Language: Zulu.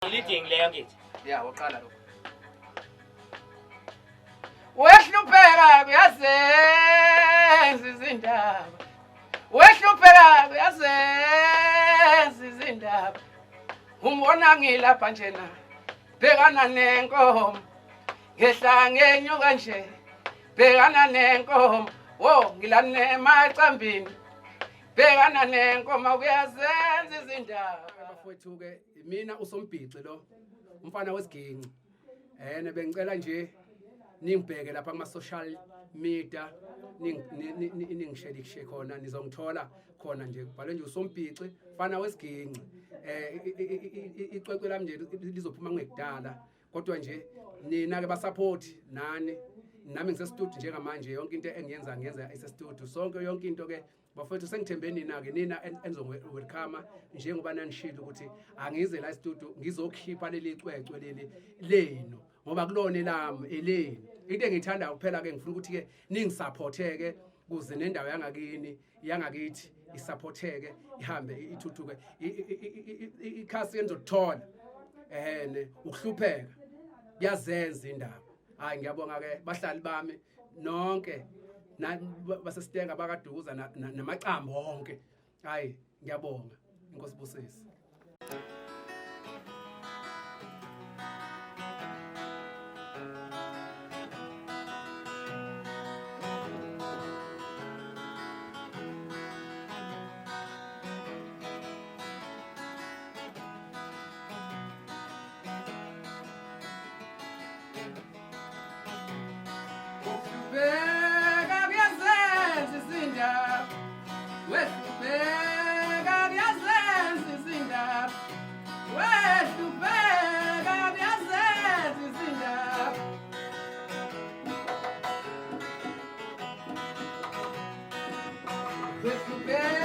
leading leyo ngithi. Yeah, waqala lo. Wehlupheka kuyazenza izindaba. Wehlupheka kuyazenza izindaba. Umbona ngilapha njena. Bhekana nenkomo. Ngehla ngenyuka nje. Bhekana nenkomo. Wo ngilane emacambini. Bhekana nenkomo kuyazenza izindaba. Bafowethu ke mina usombhici lo. Umfana wesiginci. Bengicela nje ningibheke lapha kuma social media ningishare khona nizongithola khona nje kubhalwe nje usombhici mfana wesiginci icwecwe lami nje lizophuma ngekudala kodwa nje nina ke basupport nani nami ngisestudio njengamanje yonke into engiyenza ngiyenza esestudio sonke yonke into ke bafowethu sengithembeni nina ke nina welcome njengoba nanishilo ukuthi angize la studio ngizokhipha leli cwecwe lenu ngoba kulone lami eleni into engithanda kuphela ke ngifuna ukuthi ke ningisupporteke kuze nendawo yangakithi isupporteke ihambe ithuthuke ikhasi yenzothola ukuhlupheka kuyazenza indaba hayi ngiyabonga ke bahlali bami nonke basesitenga bakaduza namacambo wonke hayi ngiyabonga inkosi busisi. With